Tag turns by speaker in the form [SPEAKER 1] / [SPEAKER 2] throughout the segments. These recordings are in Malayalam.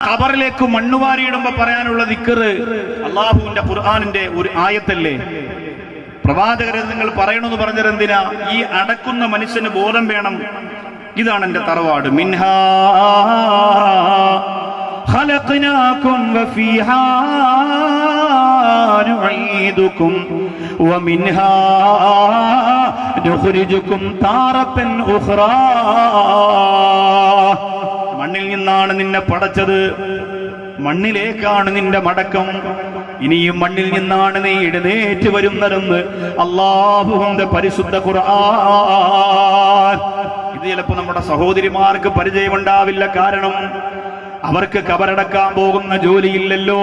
[SPEAKER 1] ഖബറിലേക്ക് മണ്ണുവാരിയിടുമ്പോ പറയാനുള്ള ദിക്ർ അള്ളാഹുവിന്റെ ഖുർആനിന്റെ ഒരു ആയത്തല്ലേ? പ്രവാചകരെ നിങ്ങൾ പറയണമെന്ന് പറഞ്ഞത് എന്തിനാ? ഈ അടക്കുന്ന മനുഷ്യന് ബോധം വേണം. ഇതാണ് എന്റെ തറവാട്. മിൻഹാ ഖലഖനാകും വഫീഹാ നുഈദുകും വമിൻഹാ നുഖ്രിജുകും താറത്തൻ ഉഖ്റാ. മണ്ണിൽ നിന്നാണ് നിന്നെ പടച്ചത്, മണ്ണിലേക്കാണ് നിന്റെ മടക്കം, ഇനിയും മണ്ണിൽ നിന്നാണ് നീ എഴുന്നേറ്റ് വരുന്നതെന്ന് അല്ലാഹുവിന്റെ പരിശുദ്ധ ഖുർആൻ. ഇത് ചിലപ്പോ നമ്മുടെ സഹോദരിമാർക്ക് പരിചയമുണ്ടാവില്ല. കാരണം അവർക്ക് കബറടക്കാൻ പോകുന്ന ജോലിയില്ലല്ലോ.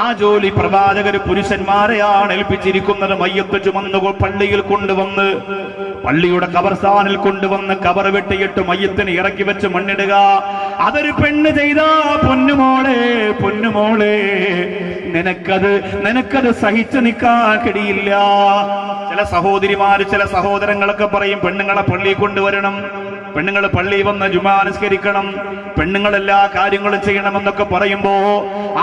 [SPEAKER 1] ആ ജോലി പ്രവാചകര് പുരുഷന്മാരെയാണ് ഏൽപ്പിച്ചിരിക്കുന്നത്. മയ്യത്ത് ചുമന്നു പള്ളിയിൽ കൊണ്ടുവന്ന്, പള്ളിയുടെ കബർസ്ഥാനിൽ കൊണ്ടുവന്ന് കബർ വെട്ടിയിട്ട് മയ്യത്തിന് ഇറക്കി വെച്ച് മണ്ണിടുക. അതൊരു പെണ്ണ് ചെയ്താ പൊന്നുമോളെ, പൊന്നുമോളെ, നിനക്കത് സഹിച്ചു നിൽക്കാൻ കഴിയില്ല. ചില സഹോദരിമാര് ചില സഹോദരങ്ങളൊക്കെ പറയും പെണ്ണുങ്ങളെ പള്ളിയിൽ കൊണ്ടുവരണം, പെണ്ണുങ്ങൾ പള്ളി വന്ന് ജുമാ നിസ്കരിക്കണം, പെണ്ണുങ്ങൾ എല്ലാ കാര്യങ്ങളും ചെയ്യണമെന്നൊക്കെ പറയുമ്പോ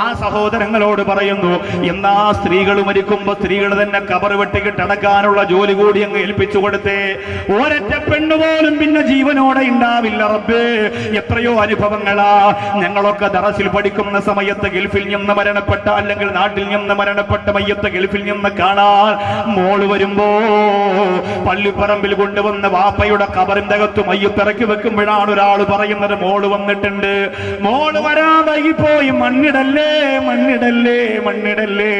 [SPEAKER 1] ആ സഹോദരങ്ങളോട് പറയുന്നു, എന്നാ സ്ത്രീകൾ മരിക്കുമ്പോ സ്ത്രീകൾ തന്നെ കബർ വെട്ടിക്കിട്ട് അടക്കാനുള്ള ജോലി കൂടി അങ്ങ് ഏൽപ്പിച്ചു കൊടുത്തേ. ഒരൊറ്റ പെണ്ണുപോലും പിന്നെ ജീവനോടെ ഉണ്ടാവില്ല. റബ്ബേ, എത്രയോ അനുഭവങ്ങളാ. ഞങ്ങളൊക്കെ ദറസിൽ പഠിക്കുന്ന സമയത്ത് ഗൾഫിൽ നിന്ന് മരണപ്പെട്ട, അല്ലെങ്കിൽ നാട്ടിൽ നിന്ന് മരണപ്പെട്ട മയ്യത്ത് ഗൾഫിൽ നിന്ന് കാണാൻ മോള് വരുമ്പോ പള്ളിപ്പറമ്പിൽ കൊണ്ടുവന്ന വാപ്പയുടെ കബറിന്റെ അകത്ത് മയ്യത്ത് ഇറക്കി വെക്കുമ്പോഴാണ് ഒരാൾ പറയുന്നത്, മോള് വന്നിട്ടുണ്ട്, മോള് വരാൻ വൈകിപ്പോയി, മണ്ണിടല്ലേ, മണ്ണിടല്ലേ, മണ്ണിടല്ലേ.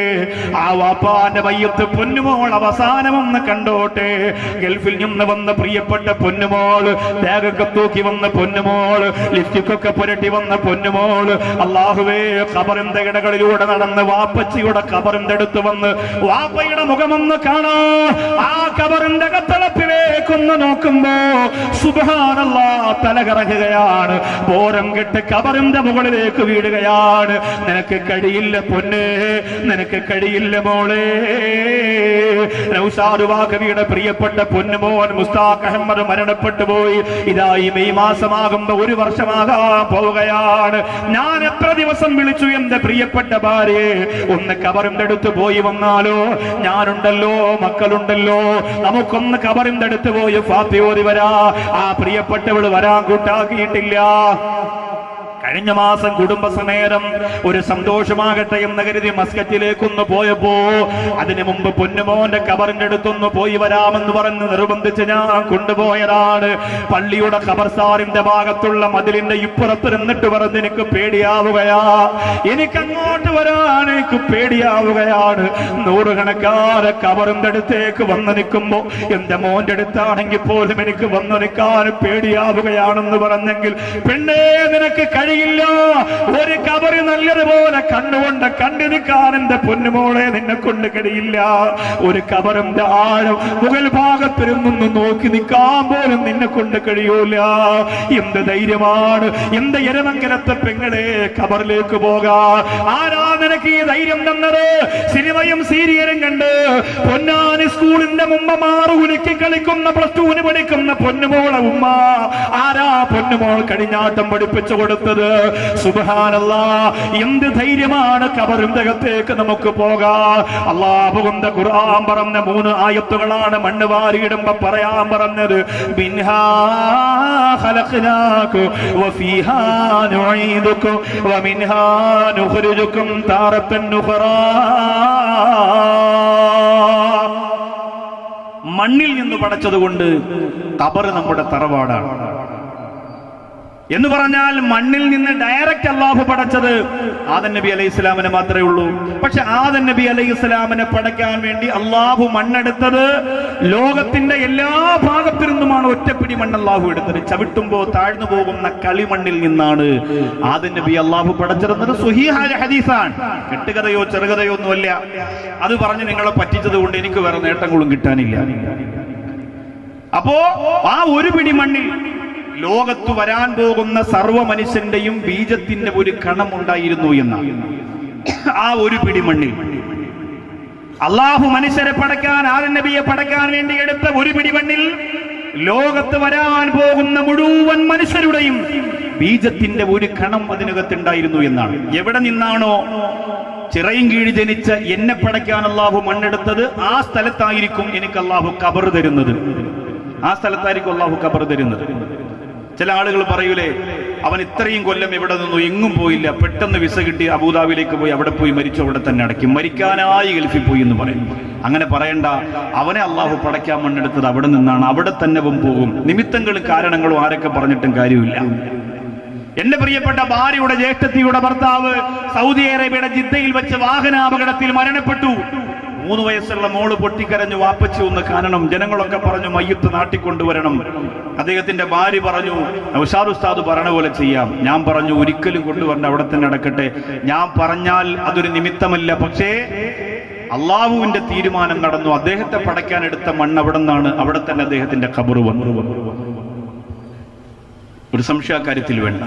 [SPEAKER 1] ആ വാപ്പാന്റെ മയ്യത്ത് പൊന്നുമോൾ അവസാനം ഒന്ന് കണ്ടോട്ടെ. ഗൾഫിൽ നിന്ന് വന്ന പ്രിയപ്പെട്ട പൊന്നുമോള്, ബാഗൊക്കെ തൂക്കി വന്ന പൊന്നുമോള്, ലിപ്സ്റ്റിക്കൊക്കെ പുരട്ടി വന്ന പൊന്നുമോള്, അല്ലാഹുവേ, ഖബറിന്റെ ഇടകളിലൂടെ നടന്ന് വാപ്പച്ചിയുടെ ഖബറിന്റെ അടുത്ത് വന്ന് വാപ്പയുടെ മുഖമൊന്ന് കാണാ. ആ ഖബറിന്റെ കത്തളപ്പിലേക്കൊന്ന് നോക്കുമ്പോ സുബ്ഹാനല്ലാഹ്, തലകറങ്ങുകയാണ്. ബോരം കെട്ട് ഖബറിന്റെ മുകളിലേക്ക് വീഴുകയാണ്. നിനക്ക് കഴിയില്ല പൊന്നേ, നിനക്ക് കഴിയില്ല മോളെ. നൗഷാദ് വാഖവിയുടെ പ്രിയപ്പെട്ട പൊന്നുമോൻ മുസ്താഖ് അഹമ്മദ് മരണപ്പെട്ടു പോയി. ഇതായി മെയ് മാസമാകുമ്പോ 1 വർഷമാകാൻ പോവുകയാണ്. ഞാൻ എത്ര ദിവസം വിളിച്ചു എന്റെ പ്രിയപ്പെട്ട ഭാര്യയെ, ഒന്ന് ഖബറിന്റെ അടുത്ത് പോയി വന്നാലോ, ഞാനുണ്ടല്ലോ, മക്കളുണ്ടല്ലോ, നമുക്കൊന്ന് ഖബറിന്റെ അടുത്ത് പോയി ഫാത്തിഹ ഓതി വരാ. ആ പ്രിയപ്പെട്ടവള് വരാൻ കൂട്ടാക്കിയിട്ടില്ല. കഴിഞ്ഞ മാസം കുടുംബസമേതം ഒരു സന്തോഷമാകട്ടെ എന്ന് കരുതി മസ്കറ്റിലേക്കൊന്ന് പോയപ്പോ അതിനു മുമ്പ് പൊന്നുമോന്റെ ഖബറിന്റെ അടുത്തൊന്ന് പോയി വരാമെന്ന് പറഞ്ഞ് നിർബന്ധിച്ച് ഞാൻ കൊണ്ടുപോയതാണ്. പള്ളിയുടെ ഖബർസ്ഥാനിന്റെ ഭാഗത്തുള്ള മതിലിന്റെ ഇപ്പുറത്ത് നിന്നിട്ട് പറഞ്ഞ് എനിക്ക് പേടിയാവുകയാ, എനിക്കങ്ങോട്ട് വരാൻ എനിക്ക് പേടിയാവുകയാണ്. 100 കണക്കാരെ ഖബറിന്റെ അടുത്തേക്ക് വന്ന് നിൽക്കുമ്പോ എന്റെ മോന്റെ അടുത്താണെങ്കിൽ പോലും എനിക്ക് വന്ന് നിൽക്കാൻ പേടിയാവുകയാണെന്ന് പറഞ്ഞെങ്കിൽ, പെണ്ണേ, നിനക്ക് കഴിയില്ല, ഒരു ഖബറ് നല്ലതുപോലെ കണ്ണുകൊണ്ട് കണ്ടു നിൽക്കാൻ എന്റെ പൊന്നുമോളെ നിന്നെ കൊണ്ട് കഴിയില്ല. ഒരു ഖബറിന്റെ ആഴം മുകൾ ഭാഗത്തിരുന്നൊന്ന് നോക്കി നിൽക്കാൻ പോലും നിന്നെ കൊണ്ട് കഴിയൂല. എന്ത് ധൈര്യമാണ് എന്റെ എരമംഗലത്തെ പെങ്ങളെ ഖബറിലേക്ക് പോകാൻ. ആരാ നിനക്ക് ഈ ധൈര്യം തന്നത്? സിനിമയും സീരിയലും കണ്ട് പൊന്നാനി സ്കൂളിന്റെ മുമ്പ് മാറുകുലിക്ക് കളിക്കുന്ന +2 പഠിക്കുന്ന പൊന്നുമോളെ ഉമ്മ ആരാ പൊന്നുമോൾ കടിഞ്ഞാട്ടം പഠിപ്പിച്ചു കൊടുത്തത്? സുബ്ഹാനല്ലാഹ്, എന്ത് ധൈര്യമാണ് ഖബറിന്റെ അകത്തേക്ക് നമുക്ക് പോകാം. അല്ലാഹുവിന്റെ ഖുർആൻ പറഞ്ഞ 3 ആയത്തുകളാണ് മണ്ണ് വാരിയിടുമ്പോ പറയാൻ പറഞ്ഞത്. മിൻഹാ ഖലഖനാകും വഫീഹാ നുഈദുകും വമിൻഹാ നുഖ്രിജുകും താറത്തൻ ഉഖ്റാ. മണ്ണിൽ നിന്ന് പടച്ചതുകൊണ്ട് ഖബർ നമ്മുടെ തറവാടാണ് എന്ന് പറഞ്ഞാൽ മണ്ണിൽ നിന്ന് ഡയറക്റ്റ് അല്ലാഹു പടച്ചത് ആദം നബി അലൈഹി ഇസ്ലാമിനെ മാത്രമേ ഉള്ളൂ. പക്ഷെ ആദം നബി അലൈഹി ഇസ്ലാമിനെ പടയ്ക്കാൻ വേണ്ടി അല്ലാഹു മണ്ണെടുത്തത് ലോകത്തിന്റെ എല്ലാ ഭാഗത്തു നിന്നുമാണ്. ഒറ്റപ്പിടി മണ്ണ് അല്ലാഹു എടുത്തത്. ചവിട്ടുമ്പോ താഴ്ന്നു പോകുന്ന കളിമണ്ണിൽ നിന്നാണ് ആദം നബി അല്ലാഹു പടച്ചിരുന്നത്. സ്വഹീഹായ ഹദീസാണ്, കെട്ടുകഥയോ ചെറുകഥയോ ഒന്നുമല്ല. അത് പറഞ്ഞ് നിങ്ങളെ പറ്റിച്ചത് കൊണ്ട് എനിക്ക് വേറെ നേട്ടങ്ങളും കിട്ടാനില്ല. അപ്പോ ആ ഒരു പിടി മണ്ണിൽ ലോകത്ത് വരാൻ പോകുന്ന സർവ്വ മനുഷ്യന്റെയും ബീജത്തിന്റെ ഒരു കണമുണ്ടായിരുന്നു എന്നാണ്. ആ ഒരു പിടി മണ്ണിൽ അല്ലാഹു മനുഷ്യരെ പടക്കാൻ, ആദം നബിയെ പടക്കാൻ വേണ്ടി എടുത്ത ഒരു പിടി മണ്ണിൽ ലോകത്ത് വരാൻ പോകുന്ന മുഴുവൻ മനുഷ്യരുടെയും ബീജത്തിന്റെ ഒരു കണം അതിനകത്തുണ്ടായിരുന്നു എന്നാണ്. എവിടെ നിന്നാണോ ചിറയും കീഴ് ജനിച്ച എന്നെ പടയ്ക്കാൻ അള്ളാഹു മണ്ണെടുത്തത്, ആ സ്ഥലത്തായിരിക്കും എനിക്ക് അള്ളാഹു ഖബർ തരുന്നത്. ആ സ്ഥലത്തായിരിക്കും അള്ളാഹു ഖബർ തരുന്നത്. ചില ആളുകൾ പറയൂലേ, അവൻ ഇത്രയും കൊല്ലം ഇവിടെ നിന്നു, എങ്ങും പോയില്ല, പെട്ടെന്ന് വിസ കിട്ടി അബൂദാബിയിലേക്ക് പോയി, അവിടെ പോയി മരിച്ചു, അവിടെ തന്നെ അടയ്ക്കും, മരിക്കാനായി ഗൾഫിൽ പോയി എന്ന് പറയും. അങ്ങനെ പറയണ്ട. അവനെ അള്ളാഹു പടയ്ക്കാൻ മണ്ണെടുത്തത് അവിടെ നിന്നാണ്, അവിടെ തന്നെ പോകും. നിമിത്തങ്ങളും കാരണങ്ങളും ആരൊക്കെ പറഞ്ഞിട്ടും കാര്യമില്ല. എന്റെ പ്രിയപ്പെട്ട ഭാര്യയുടെ ജ്യേഷ്ഠത്തിയുടെ ഭർത്താവ് സൗദി അറേബ്യയുടെ ജിദ്ദയിൽ വെച്ച് വാഹനാപകടത്തിൽ മരണപ്പെട്ടു. 3 വയസ്സുള്ള മോള് പൊട്ടിക്കരഞ്ഞു, വാപ്പച്ചി ഒന്ന് കാണണം. ജനങ്ങളൊക്കെ പറഞ്ഞു മയ്യത്ത് നാട്ടിക്കൊണ്ടുവരണം. അദ്ദേഹത്തിന്റെ ഭാര്യ പറഞ്ഞു, നൗഷാദ് ഉസ്താദ് പറഞ്ഞ പോലെ ചെയ്യാം. ഞാൻ പറഞ്ഞു, ഒരിക്കലും കൊണ്ടുവരണ്ട, അവിടെ തന്നെ അടക്കട്ടെ. ഞാൻ പറഞ്ഞാൽ അതൊരു നിമിത്തമല്ല, പക്ഷേ അള്ളാഹുവിന്റെ തീരുമാനം നടന്നു. അദ്ദേഹത്തെ പടയ്ക്കാൻ എടുത്ത മണ്ണ് അവിടെ നിന്നാണ്, അവിടെ തന്നെ അദ്ദേഹത്തിന്റെ ഖബർ വന്നു. ഒരു സംശയ കാര്യത്തിൽ വേണ്ട.